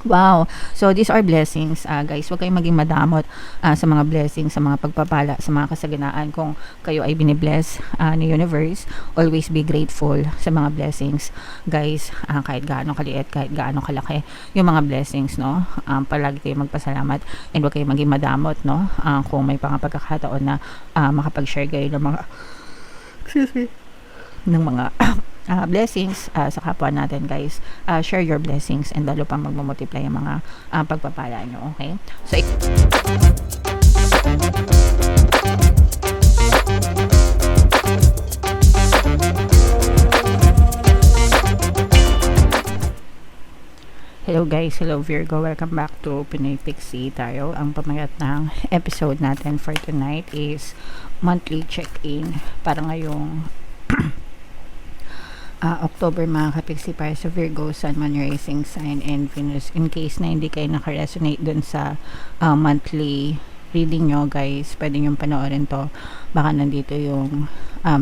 Wow. So, these are blessings, guys. Huwag kayong maging madamot sa mga blessings, sa mga pagpapala, sa mga kasaganaan. Kung kayo ay binibless ni universe, always be grateful sa mga blessings, guys. Kahit gaano kaliit, kahit gaano kalaki yung mga blessings, no? Palagi kayong magpasalamat and huwag kayong maging madamot, no? Kung may mga pagkakataon na makapag-share kayo ng mga excuse me, ng mga blessings sa kapwa natin, guys. Share your blessings and lalo pang magmumultiply ang mga pagpapala nyo, okay? So, hello guys, hello Virgo, welcome back to Pinoy Pixie tayo. Ang pamagat ng episode natin for tonight is monthly check-in para ngayong October, mga kapiksi, para sa Virgo, Sun, Moon, Rising Sign, and Venus. In case na hindi kayo nakaresonate dun sa monthly reading nyo, guys, pwede nyo panoorin to. Baka nandito yung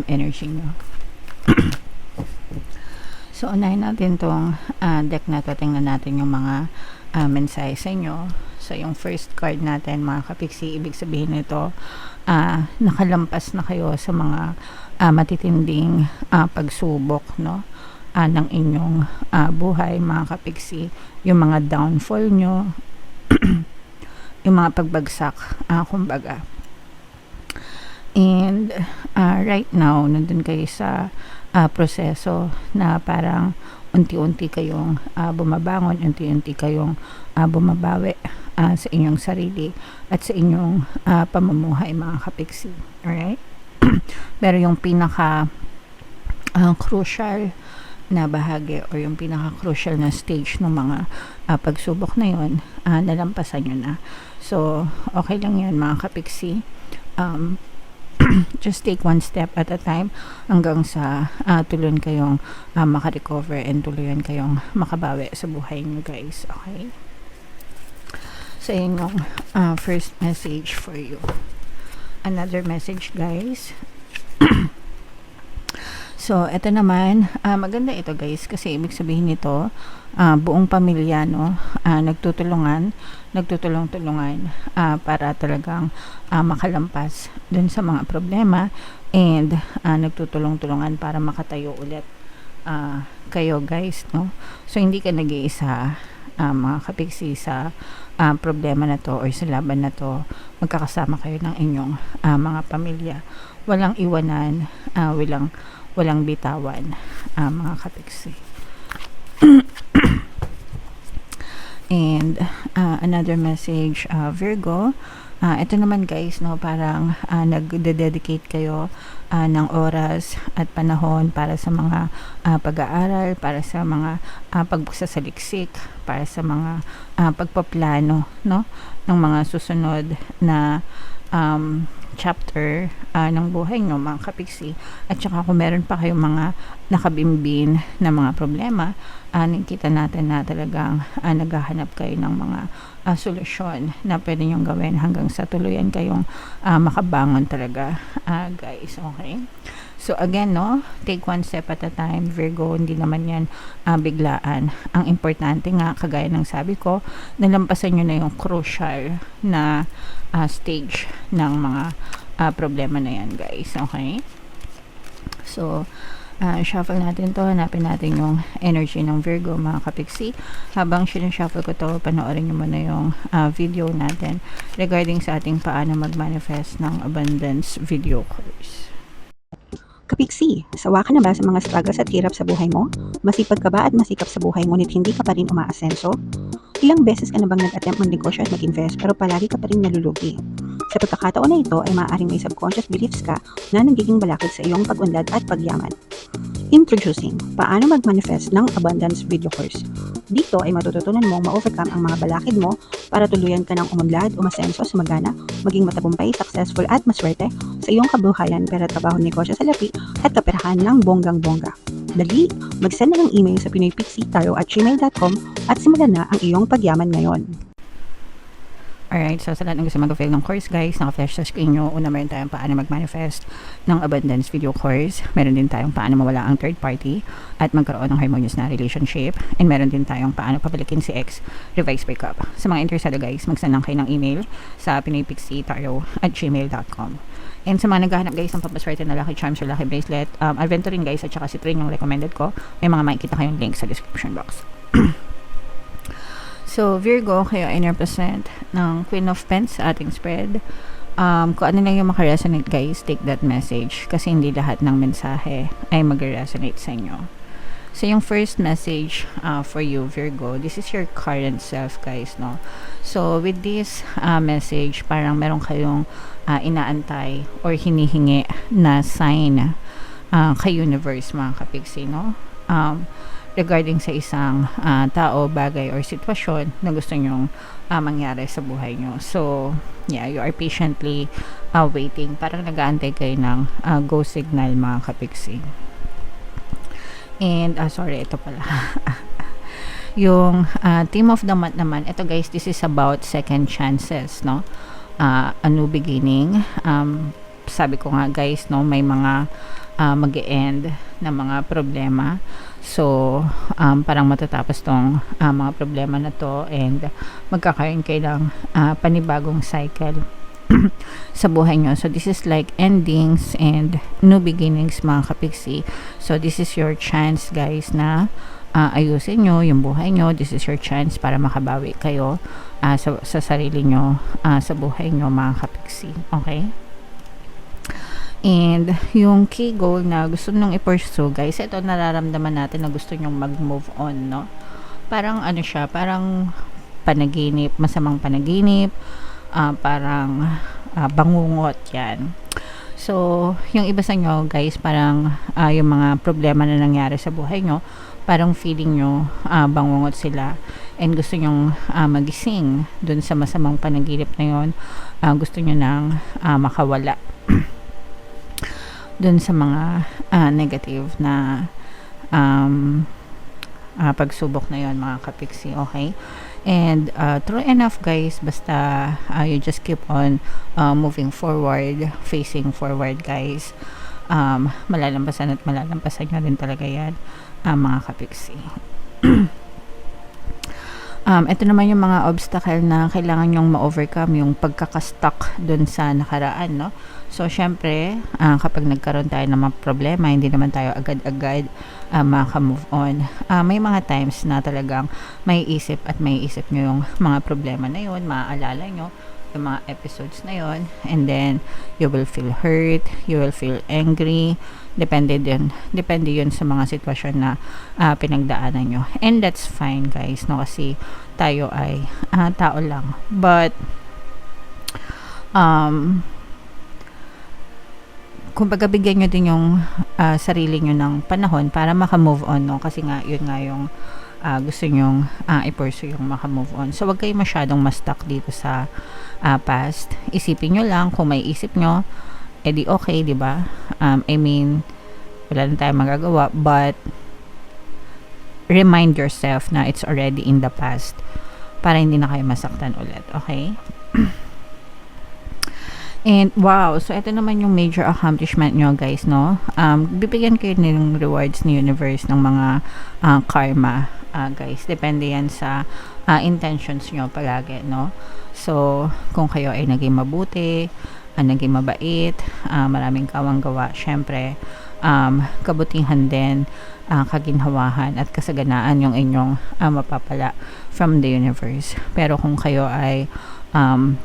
energy nyo. So, unahin natin tong deck na to. Tingnan natin yung mga mensahe sa inyo. So, yung first card natin, mga kapiksi, ibig sabihin nito, nakalampas na kayo sa mga matitinding pagsubok, no? Ng inyong buhay, mga kapiksi. Yung mga downfall nyo, yung mga pagbagsak, kumbaga. And right now, nandun kayo sa proseso na parang unti-unti kayong bumabangon, unti-unti kayong bumabawi sa inyong sarili at sa inyong pamumuhay, mga kapiksi. Alright? Pero yung pinaka crucial na bahagi or yung pinaka crucial na stage ng mga pagsubok na yun, nalampasan nyo na. So, okay lang yan, mga kapiksi. Just take one step at a time hanggang sa tuluyan kayong makarecover and tuluyan kayong makabawi sa buhay nyo, guys. Okay? So, yun yung first message for you. Another message, guys. So, ito naman, maganda ito, guys, kasi ibig sabihin nito, buong pamilya, no, nagtutulong-tulungan para talagang makalampas dun sa mga problema and nagtutulong-tulungan para makatayo ulit kayo, guys, no. So, hindi ka nag-iisa, mga kapiksi, sa problema na to or sa laban na to. Magkakasama kayo ng inyong mga pamilya. Walang iwanan, walang bitawan, mga kapiksi. And another message, Virgo, ito naman, guys, no, parang nagde-dedicate kayo ng oras at panahon para sa mga pag-aaral, para sa mga pagsasaliksik, para sa mga pagpaplano, no, ng mga susunod na chapter ng buhay nyo, mga kapiksi. At saka kung meron pa kayong mga nakabimbin na mga problema, nakita natin na talagang naghahanap kayo ng mga solusyon na pwede nyong gawin hanggang sa tuluyan kayong makabangon talaga, guys. Okay? So again, no, take one step at a time, Virgo. Hindi naman yan biglaan. Ang importante nga, kagaya ng sabi ko, nalampasan nyo na yung crucial na stage ng mga problema na yan, guys. Okay? So, shuffle natin to. Hanapin natin yung energy ng Virgo, mga kapiksi. Habang sinushuffle ko to, panoorin nyo muna yung video natin regarding sa ating paano mag-manifest ng abundance video course. Kapiksi, sawa ka na ba sa mga struggles at hirap sa buhay mo? Masipag ka ba at masikap sa buhay ngunit hindi ka pa rin umaasenso? Ilang beses ka na bang nag-attempt mag-negosyo at mag-invest pero palagi ka pa rin nalulugi? Sa pagkakataon na ito ay maaaring may subconscious beliefs ka na nagiging balakid sa iyong pag-unlad at pagyaman. Introducing, paano mag-manifest ng abundance video course. Dito ay matututunan mong ma-overcome ang mga balakid mo para tuluyan ka ng umunlad, umasenso, sumagana, maging matagumpay, successful at maswerte sa iyong kabuhayan, pera, trabaho, negosyo, salapi at kaperahan ng bonggang-bongga. Dali, mag-send na ng email sa pinoypixie@gmail.com at simulan na ang iyong pagyaman ngayon. Alright, so sa lahat ng gusto mag-avail ng course guys, naka-flash sa screen nyo. Una, meron tayong paano mag-manifest ng abundance video course. Meron din tayong paano mawala ang third party at magkaroon ng harmonious na relationship. And meron din tayong paano pabalikin si ex, revise breakup. Sa mga interesado guys, mag-send lang kayo ng email sa pinoypixietarot@gmail.com. And sa mga naghahanap guys ng pampaswerte na lucky charms or lucky bracelet, Aventurine guys at saka Citrine yung recommended ko. May mga makikita kayong link sa description box. So, Virgo, kayo ay represent ng Queen of Pence sa ating spread. Kung ano lang yung makaresonate guys, take that message. Kasi hindi lahat ng mensahe ay mag-resonate sa inyo. So, yung first message for you, Virgo, this is your current self guys, no? So, with this message, parang meron kayong inaantay or hinihingi na sign kay universe, mga kapiksi, no? Regarding sa isang tao, bagay, or sitwasyon na gusto nyong mangyari sa buhay nyo. So, yeah, you are patiently waiting. Parang nag-aantay kayo ng go signal, mga kapiksi. And, sorry, ito pala. Yung theme of the month naman, ito guys, this is about second chances, no? A new beginning. Sabi ko nga guys, no, may mga mag-e-end na mga problema. So, parang matatapos tong mga problema na to and magkakaroon kayo ng panibagong cycle sa buhay nyo. So, this is like endings and new beginnings, mga kapiksi. So, this is your chance, guys, na ayusin nyo yung buhay nyo. This is your chance para makabawi kayo sa sarili nyo, sa buhay nyo, mga kapiksi. Okay? And yung key goal na gusto nung i-pursue, guys, ito nararamdaman natin na gusto nyong mag-move on, no? Parang ano siya, parang panaginip, masamang panaginip, parang bangungot yan. So, yung iba sa nyo, guys, parang yung mga problema na nangyari sa buhay nyo, parang feeling nyo bangungot sila and gusto nyong magising dun sa masamang panaginip na yon. Gusto nyo nang makawala dun sa mga negative na pagsubok na yon, mga kapiksi, okay? And true enough guys, basta you just keep on moving forward, facing forward guys, malalampasan at malalampasan nyo rin talaga yan, mga kapiksi. Ito naman yung mga obstacle na kailangan nyong ma-overcome, yung pagkakastuck dun sa nakaraan, no? So, syempre, kapag nagkaroon tayo ng mga problema, hindi naman tayo agad-agad maka-move on. May mga times na talagang may isip nyo yung mga problema na yun, maaalala nyo yung mga episodes na yun, and then you will feel hurt, you will feel angry, depende yun sa mga sitwasyon na pinagdaanan nyo, and that's fine guys, no? Kasi tayo ay tao lang, but kumbaga bigyan nyo din yung sarili nyo ng panahon para maka-move on, no? Kasi nga yun nga yung gusto nyong i-pursue yung maka-move on. So, wag kayo masyadong ma-stuck dito sa past. Isipin nyo lang, kung may isip nyo, edi okay, di ba? I mean, wala na tayong magagawa, but remind yourself na it's already in the past para hindi na kayo masaktan ulit, okay? And wow, so ito naman yung major accomplishment nyo guys, no? Bibigyan kayo ng rewards ni universe ng mga karma, guys. Depende yan sa intentions nyo palagi, no? So, kung kayo ay naging mabuti, naging mabait, maraming kawang gawa, syempre, kabutihan din, kaginhawahan at kasaganaan yung inyong mapapala from the universe. Pero kung kayo ay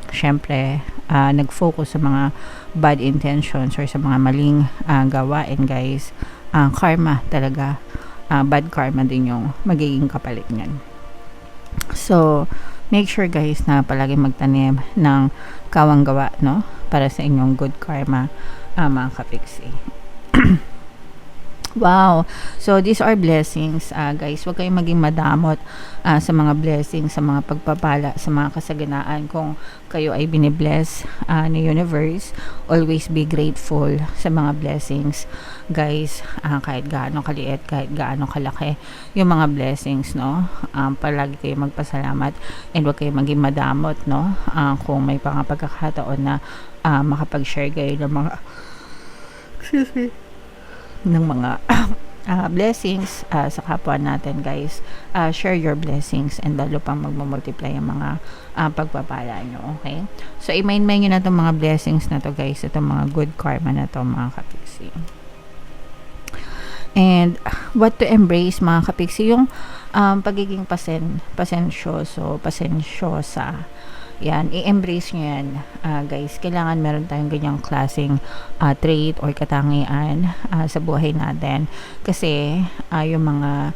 syempre nag-focus sa mga bad intentions or sa mga maling gawain guys, karma talaga, bad karma din yung magiging kapalit niyan. So make sure guys na palagi magtanim ng kawang gawa, no, para sa inyong good karma, mga kapiksi. Wow. So, these are blessings, guys. Huwag kayong maging madamot sa mga blessings, sa mga pagpapala, sa mga kasaganaan. Kung kayo ay binibless ni universe, always be grateful sa mga blessings guys, kahit gaano kaliit, kahit gaano kalaki yung mga blessings, no? Palagi kayo magpasalamat and wag kayo maging madamot, no? Kung may pagkakataon na makapag-share kayo ng mga blessings sa kapwa natin, guys. Share your blessings and lalo pang magmumultiply ang mga pagpapala nyo, okay? So, i-main-main nyo na itong mga blessings na to, guys. Itong mga good karma na to, mga kapiksi. And what to embrace, mga kapiksi, yung pagiging pasensyosa. Yan, i-embrace nyo yan, guys. Kailangan meron tayong ganyang klaseng trait or katangian sa buhay natin. Kasi yung mga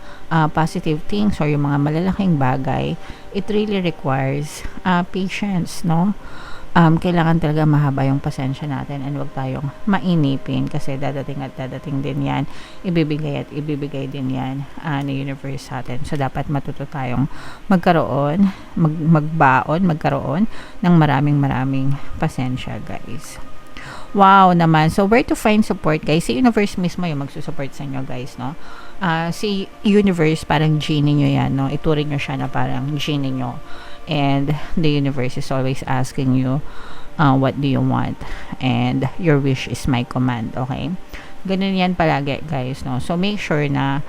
positive things or yung mga malalaking bagay, it really requires patience, no? Kailangan talaga mahaba yung pasensya natin and wag tayong mainipin kasi dadating at dadating din yan, ibibigay at ibibigay din yan ng universe sa atin. So dapat matuto tayong magkaroon ng maraming pasensya, guys. Wow naman. So where to find support, guys? Si universe mismo yung magsusupport sa inyo, guys, no? Si universe parang genie nyo yan, no? Ituring nyo siya na parang genie nyo. And the universe is always asking you, what do you want? And your wish is my command, okay? Ganun yan palagi, guys, no? So, make sure na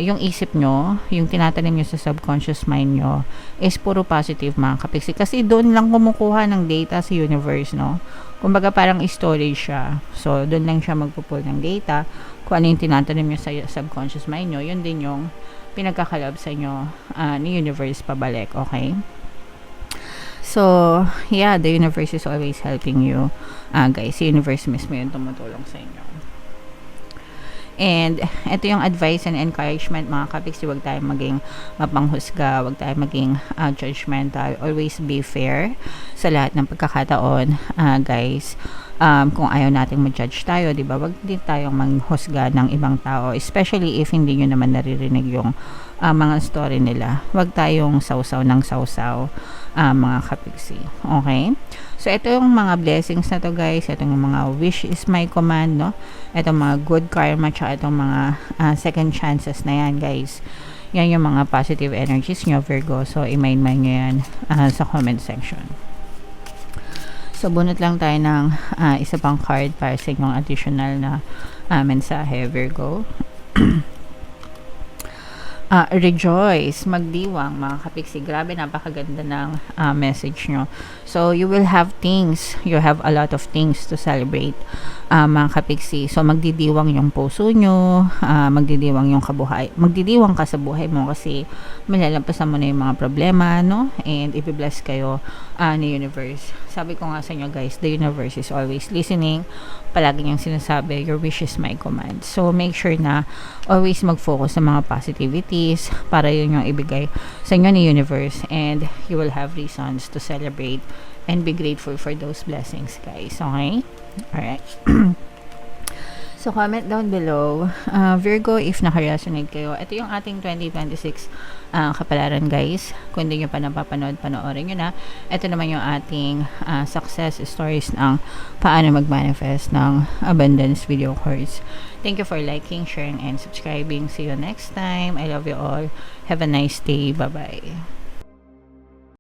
yung isip nyo, yung tinatanim nyo sa subconscious mind nyo, is puro positive, mga kapiksi. Kasi doon lang kumukuha ng data sa universe, no? Kumbaga parang storage siya. So, doon lang siya magpupul ng data. Kung ano yung tinatanim nyo sa subconscious mind nyo, yun din yung pinagkakalab sa inyo ni universe pabalik, okay? So, yeah, the universe is always helping you. Guys, the universe mismo yung tumutulong sa inyo. And, ito yung advice and encouragement, mga kapiksi. Huwag tayong maging mapanghusga, huwag tayong maging judgmental. Always be fair sa lahat ng pagkakataon, guys. Kung ayaw nating ma-judge tayo, di ba? Huwag din tayong manghusga ng ibang tao, especially if hindi nyo naman naririnig yung mga story nila. Huwag tayong sausaw ng sausaw, mga kapiksi. Okay? So, ito yung mga blessings na to, guys. Ito yung mga wish is my command, no? Itong mga good karma, tsaka itong mga second chances na yan, guys. Yan yung mga positive energies nyo, Virgo. So, i-main nyo yan sa comment section. So, bunot lang tayo ng isa pang card para sa inyong additional na mensahe, Virgo. Rejoice, magdiwang, mga kapiksi. Grabe, napakaganda ng message nyo. So, you will have things, you have a lot of things to celebrate, mga kapiksi. So, magdidiwang yung puso nyo, magdidiwang ka sa buhay mo kasi malalampasan mo na yung mga problema, no? And i-bless kayo ni universe. Sabi ko nga sa inyo, guys, the universe is always listening. Palagi niyang sinasabi, your wish is my command. So, make sure na always mag-focus sa mga positivities para yun yung ibigay sa inyo ni universe and you will have reasons to celebrate and be grateful for those blessings, guys. Okay? Alright. So, comment down below, Virgo, if naka-resonate kayo. Ito yung ating 2026 kapalaran, guys. Kung hindi nyo pa napapanood, panoorin nyo na. Ito naman yung ating success stories ng paano mag-manifest ng abundance video course. Thank you for liking, sharing, and subscribing. See you next time. I love you all. Have a nice day. Bye-bye.